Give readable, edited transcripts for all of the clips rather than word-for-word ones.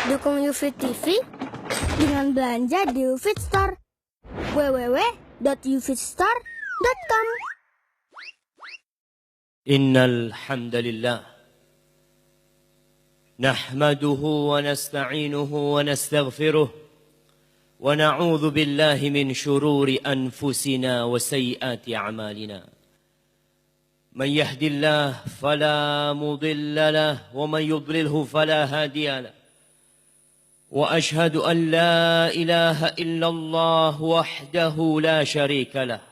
Dukung UFIT TV dengan belanja di UFIT Store. www.ufitstore.com. Innal hamdalillah nahmaduhu wa nasta'inuhu wa nastaghfiruh wa na'udzu billahi min shururi anfusina wa sayyiati a'malina. Man yahdihillahu fala mudilla lahu wa man yudlilhu fala hadiya lahu. وأشهد أن لا إله إلا الله وحده لا شريك له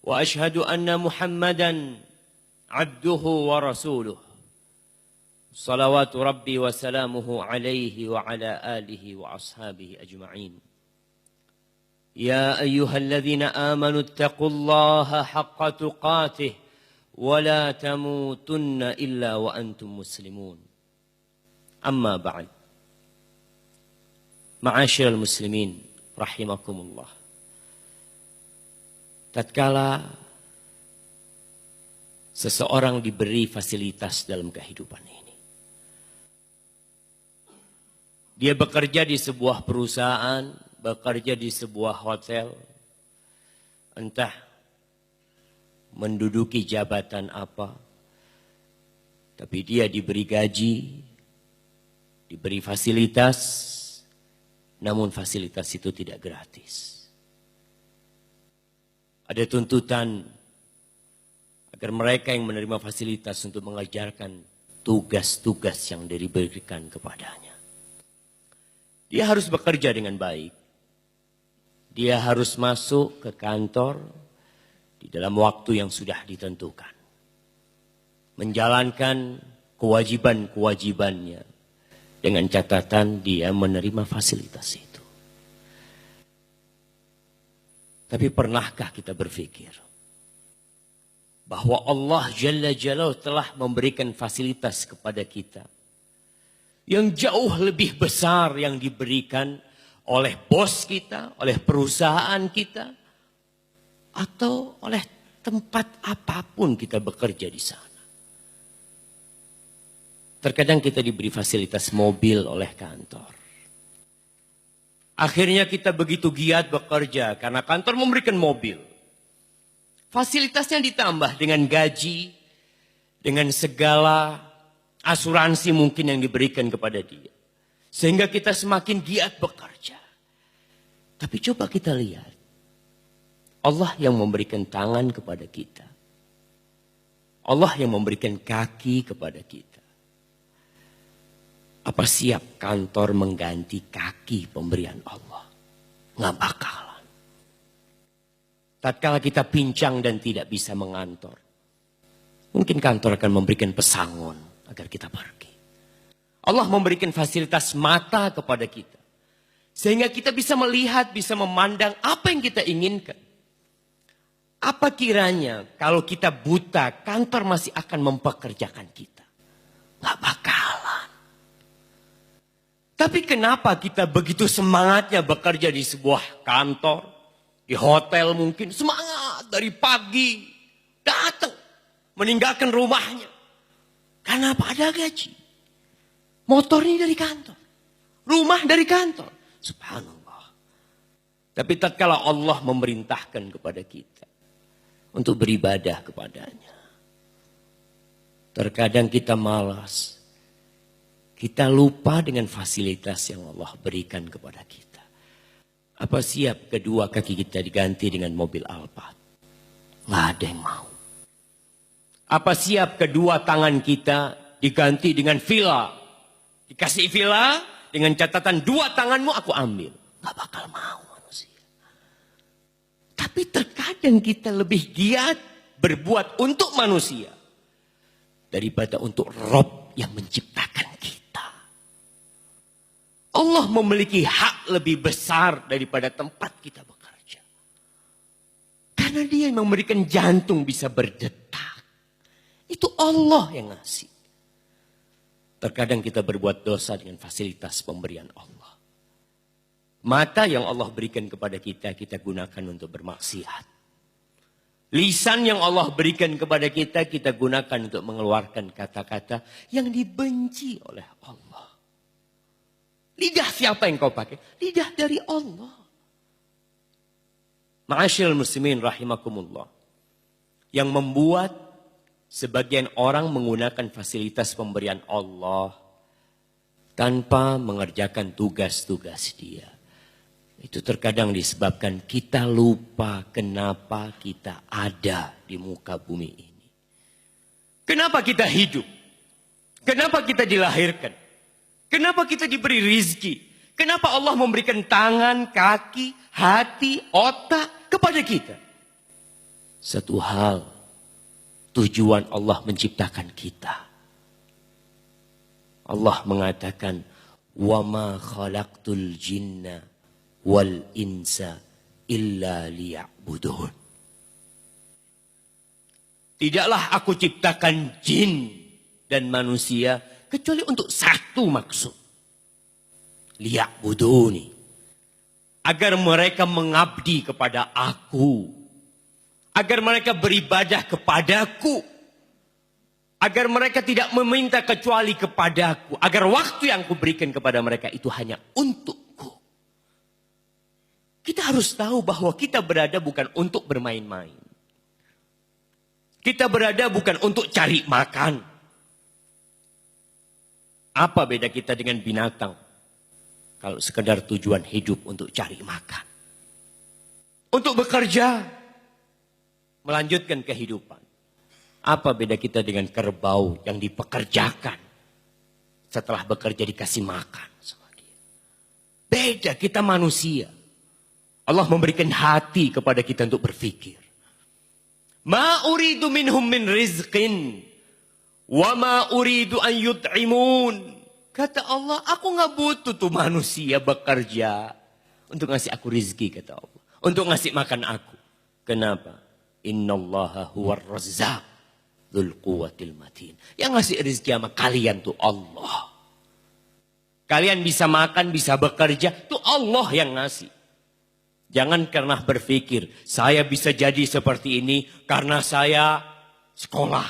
وأشهد أن محمدا عبده ورسوله صلوات ربي وسلامه عليه وعلى آله وأصحابه أجمعين. يا أيها الذين آمنوا اتقوا الله حق تقاته ولا تموتن إلا وأنتم مسلمون. أما بعد. Ma'asyiral muslimin rahimakumullah. Tatkala seseorang diberi fasilitas dalam kehidupan ini, dia bekerja di sebuah perusahaan, bekerja di sebuah hotel, entah menduduki jabatan apa, tapi dia diberi gaji, diberi fasilitas. Namun fasilitas itu tidak gratis. Ada tuntutan agar mereka yang menerima fasilitas untuk mengajarkan tugas-tugas yang diberikan kepadanya. Dia harus bekerja dengan baik. Dia harus masuk ke kantor di dalam waktu yang sudah ditentukan. Menjalankan kewajiban-kewajibannya. Dengan catatan dia menerima fasilitas itu. Tapi pernahkah kita berpikir bahwa Allah Jalla Jalaluhu telah memberikan fasilitas kepada kita yang jauh lebih besar yang diberikan oleh bos kita, oleh perusahaan kita, atau oleh tempat apapun kita bekerja di sana. Terkadang kita diberi fasilitas mobil oleh kantor. Akhirnya kita begitu giat bekerja karena kantor memberikan mobil. Fasilitasnya ditambah dengan gaji, dengan segala asuransi mungkin yang diberikan kepada dia. Sehingga kita semakin giat bekerja. Tapi coba kita lihat. Allah yang memberikan tangan kepada kita. Allah yang memberikan kaki kepada kita. Apa siap kantor mengganti kaki pemberian Allah? Nggak bakalan. Tatkala kita pincang dan tidak bisa mengantor, mungkin kantor akan memberikan pesangon agar kita pergi. Allah memberikan fasilitas mata kepada kita. Sehingga kita bisa melihat, bisa memandang apa yang kita inginkan. Apa kiranya kalau kita buta, kantor masih akan mempekerjakan kita? Nggak bakalan. Tapi kenapa kita begitu semangatnya bekerja di sebuah kantor, di hotel mungkin, semangat dari pagi, datang, meninggalkan rumahnya. Karena apa? Ada gaji. Motor ini dari kantor, rumah dari kantor. Subhanallah. Tapi tatkala Allah memerintahkan kepada kita untuk beribadah kepadanya, terkadang kita malas. Kita lupa dengan fasilitas yang Allah berikan kepada kita. Apa siap kedua kaki kita diganti dengan mobil Alphard? Nggak ada yang mau. Apa siap kedua tangan kita diganti dengan villa? Dikasih villa dengan catatan 2 tanganmu aku ambil. Nggak bakal mau manusia. Tapi terkadang kita lebih giat berbuat untuk manusia daripada untuk Rob yang menciptakan kita. Allah memiliki hak lebih besar daripada tempat kita bekerja. Karena dia yang memberikan jantung bisa berdetak. Itu Allah yang ngasih. Terkadang kita berbuat dosa dengan fasilitas pemberian Allah. Mata yang Allah berikan kepada kita, kita gunakan untuk bermaksiat. Lisan yang Allah berikan kepada kita, kita gunakan untuk mengeluarkan kata-kata yang dibenci oleh Allah. Lidah siapa yang kau pakai? Lidah dari Allah. Ma'asyiral muslimin rahimakumullah. Yang membuat sebagian orang menggunakan fasilitas pemberian Allah tanpa mengerjakan tugas-tugas dia. Itu terkadang disebabkan kita lupa kenapa kita ada di muka bumi ini. Kenapa kita hidup? Kenapa kita dilahirkan? Kenapa kita diberi rizki? Kenapa Allah memberikan tangan, kaki, hati, otak kepada kita? Satu hal, tujuan Allah menciptakan kita. Allah mengatakan, وَمَا خَلَقْتُ الْجِنَّ وَالْإِنْسَ إِلَّا لِيَعْبُدُونَ. Tidaklah aku ciptakan jin dan manusia kecuali untuk satu maksud. Liya'buduni. Agar mereka mengabdi kepada aku. Agar mereka beribadah kepadaku. Agar mereka tidak meminta kecuali kepadaku. Agar waktu yang kuberikan kepada mereka itu hanya untukku. Kita harus tahu bahwa kita berada bukan untuk bermain-main. Kita berada bukan untuk cari makan. Apa beda kita dengan binatang? Kalau sekedar tujuan hidup untuk cari makan. Untuk bekerja. Melanjutkan kehidupan. Apa beda kita dengan kerbau yang dipekerjakan. Setelah bekerja dikasih makan sama dia. Beda, kita manusia. Allah memberikan hati kepada kita untuk berpikir. Ma uridu minhum min rizqin. Wa ma uridu an yut'imun. Kata Allah, aku gak butuh tuh manusia bekerja. Untuk ngasih aku rizki, kata Allah. Untuk ngasih makan aku. Kenapa? Innallaha huwar razzaq dzul quwwatil matin. Yang ngasih rizki sama kalian tuh Allah. Kalian bisa makan, bisa bekerja, tuh Allah yang ngasih. Jangan pernah berpikir, saya bisa jadi seperti ini karena saya sekolah.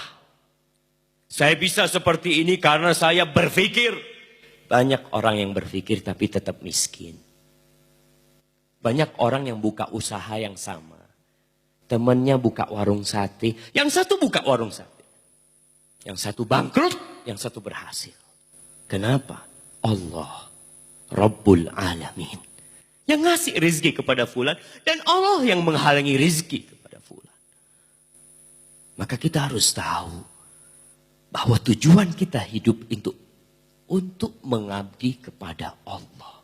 Saya bisa seperti ini karena saya berpikir. Banyak orang yang berpikir tapi tetap miskin. Banyak orang yang buka usaha yang sama. Temannya buka warung sate, yang satu buka warung sate. Yang satu bangkrut, yang satu berhasil. Kenapa? Allah, Rabbul Alamin. Yang ngasih rizki kepada fulan, dan Allah yang menghalangi rizki kepada fulan. Maka kita harus tahu bahwa tujuan kita hidup itu untuk mengabdi kepada Allah.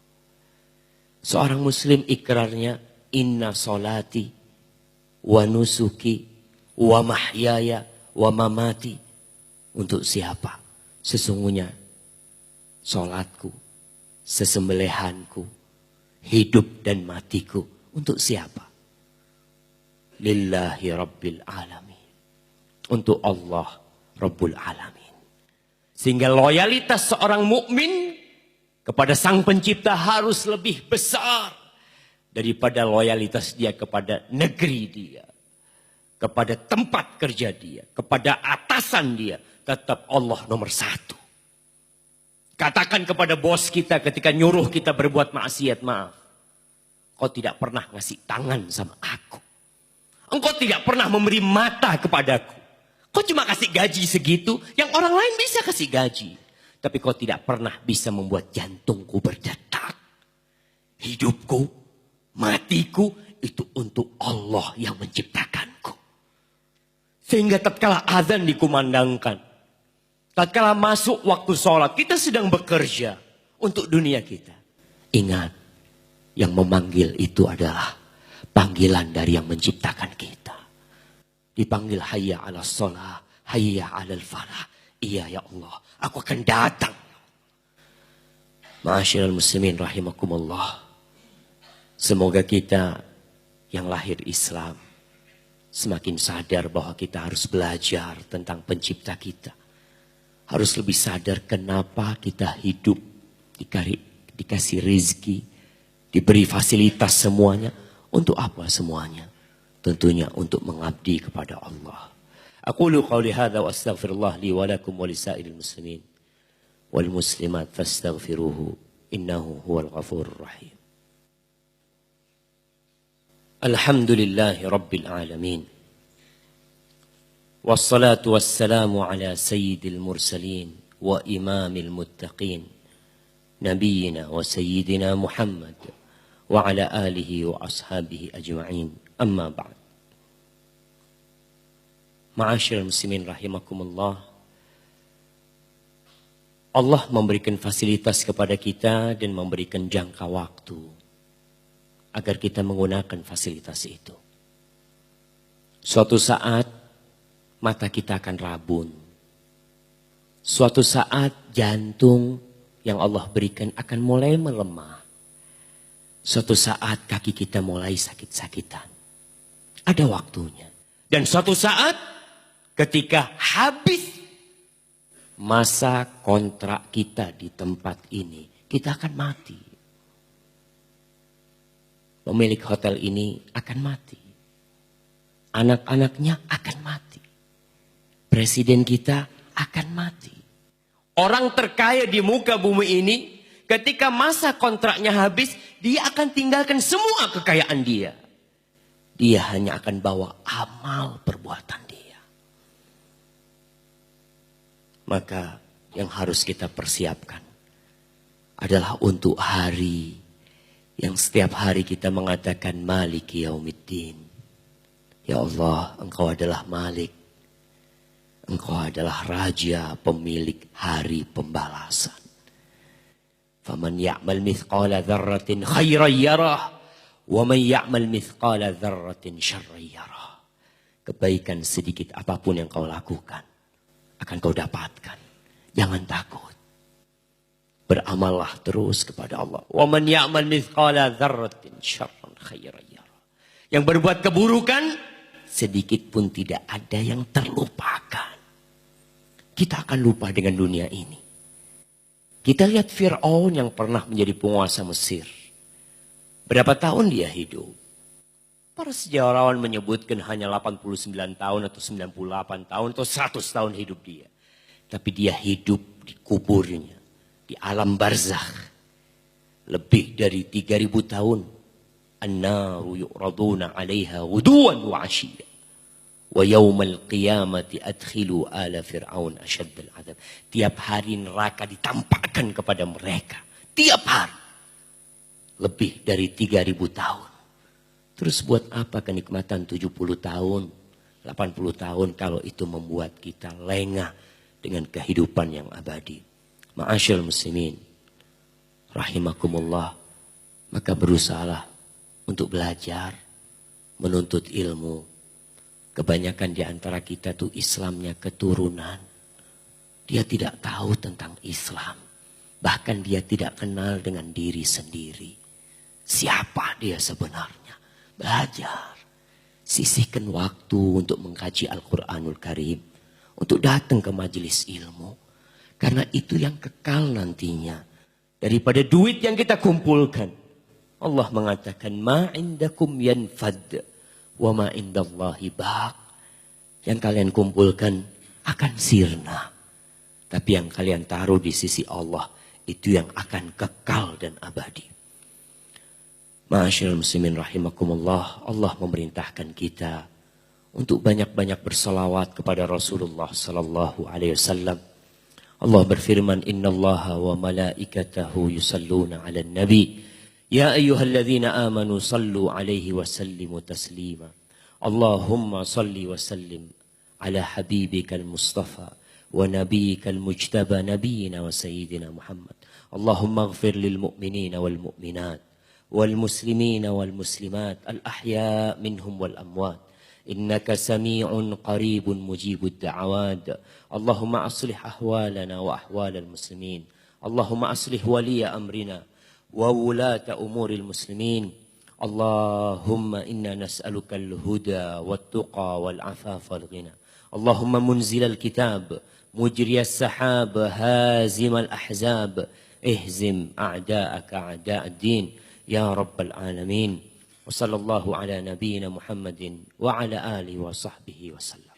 Seorang muslim ikrarnya, inna solati wa nusuki wa mahyaya wa mamati. Untuk siapa? Sesungguhnya solatku, sesembelihanku, hidup dan matiku. Untuk siapa? Lillahi Rabbil Alamin. Untuk Allah Rabbul Alamin. Sehingga loyalitas seorang mukmin kepada Sang Pencipta harus lebih besar daripada loyalitas dia kepada negeri dia, kepada tempat kerja dia, kepada atasan dia. Tetap Allah nomor satu. Katakan kepada bos kita ketika nyuruh kita berbuat maksiat, maaf, kau tidak pernah ngasih tangan sama aku. Engkau tidak pernah memberi mata kepadaku. Kau cuma kasih gaji segitu, yang orang lain bisa kasih gaji. Tapi kau tidak pernah bisa membuat jantungku berdetak. Hidupku, matiku, itu untuk Allah yang menciptakanku. Sehingga tatkala azan dikumandangkan, tatkala masuk waktu sholat, kita sedang bekerja untuk dunia kita. Ingat, yang memanggil itu adalah panggilan dari yang menciptakan kita. Dipanggil hayya ala sholah, hayya ala falah. Iya ya Allah, aku akan datang. Ma'asyiral muslimin rahimakumullah. Semoga kita yang lahir Islam semakin sadar bahwa kita harus belajar tentang pencipta kita. Harus lebih sadar kenapa kita hidup, dikasih rezeki, diberi fasilitas semuanya. Untuk apa semuanya? Tentunya untuk mengabdi kepada Allah. Aqulu qawli hadza wa astaghfirullah li wa lakum wa lisairil muslimin wal muslimat fastaghfiruhu innahu huwal ghafurur rahim. Alhamdulillahi rabbil alamin. Wassalatu wassalamu ala sayyidil mursalin wa imamil muttaqin. Nabiyyina wa sayyidina Muhammad wa ala alihi wa ashabihi ajma'in. Amma ba'd. Ma'asyiral muslimin rahimakumullah. Allah memberikan fasilitas kepada kita dan memberikan jangka waktu agar kita menggunakan fasilitas itu. Suatu saat mata kita akan rabun. Suatu saat jantung yang Allah berikan akan mulai melemah. Suatu saat kaki kita mulai sakit-sakitan. Ada waktunya. Dan suatu saat ketika habis masa kontrak kita di tempat ini, kita akan mati. Pemilik hotel ini akan mati. Anak-anaknya akan mati. Presiden kita akan mati. Orang terkaya di muka bumi ini, ketika masa kontraknya habis, dia akan tinggalkan semua kekayaan dia. Dia hanya akan bawa amal perbuatan dia. Maka yang harus kita persiapkan adalah untuk hari yang setiap hari kita mengatakan Maliki Yaumiddin. Ya Allah, Engkau adalah Malik. Engkau adalah Raja pemilik hari pembalasan. Faman ya'mal mithqala dzarratin khairan yarah. Wa man ya'mal mithqala dzarratin syarran yarah. Kebaikan sedikit apapun yang kau lakukan akan kau dapatkan. Jangan takut. Beramallah terus kepada Allah. Wa man ya'mal mithqala dzarratin syarran khairan yarah. Yang berbuat keburukan sedikit pun tidak ada yang terlupakan. Kita akan lupa dengan dunia ini. Kita lihat Fir'aun yang pernah menjadi penguasa Mesir. Berapa tahun dia hidup? Para sejarawan menyebutkan hanya 89 tahun atau 98 tahun atau 100 tahun hidup dia. Tapi dia hidup di kuburnya, di alam barzakh. Lebih dari 3000 tahun. An-naru yu'raduna 'alaiha ghuduwan wa 'ashiyya. Wa yaumal qiyamati adkhilu ala fir'aun asyaddal adzab. Tiap hari neraka ditampakkan kepada mereka. Tiap hari. Lebih dari 3000 tahun. Terus buat apa kenikmatan 70 tahun, 80 tahun kalau itu membuat kita lengah dengan kehidupan yang abadi. Ma'asyiral muslimin rahimakumullah. Maka berusahalah untuk belajar, menuntut ilmu. Kebanyakan di antara kita tuh Islamnya keturunan. Dia tidak tahu tentang Islam. Bahkan dia tidak kenal dengan diri sendiri. Siapa dia sebenarnya? Belajar. Sisihkan waktu untuk mengkaji Al-Quranul Karim. Untuk datang ke majelis ilmu. Karena itu yang kekal nantinya. Daripada duit yang kita kumpulkan. Allah mengatakan, ma indakum yanfad. Wa ma indallahi baq. Yang kalian kumpulkan akan sirna. Tapi yang kalian taruh di sisi Allah itu yang akan kekal dan abadi. Ma'asyiral muslimin rahimakumullah. Allah memerintahkan kita untuk banyak-banyak bersalawat kepada Rasulullah sallallahu alaihi wasallam. Allah berfirman, innallaha wa malaikatahu yusalluna 'alan nabi. Ya ayyuhalladzina amanu sallu alaihi wa sallimu taslima. Allahumma salli wa sallim ala habibikal mustafa wa nabiyyikal mujtaba nabiyyina wa sayyidina Muhammad. Allahumma ighfir lil mu'minina wal mu'minat wal muslimina wal muslimat al ahya minhum wal amwat. Innaka sami'un qaribun mujibud da'awad. Allahumma aslih ahwalana wa ahwalal muslimin. Allahumma aslih waliya amrina وولاة أمور المسلمين. اللهم إنا نسألك الهدى والتقى والعفاف والغنى. اللهم منزل الكتاب مجري السحاب هازم الأحزاب اهزم أعداءك أعداء الدين يا رب العالمين. وصلى الله على نبينا محمد وعلى آله وصحبه وسلم.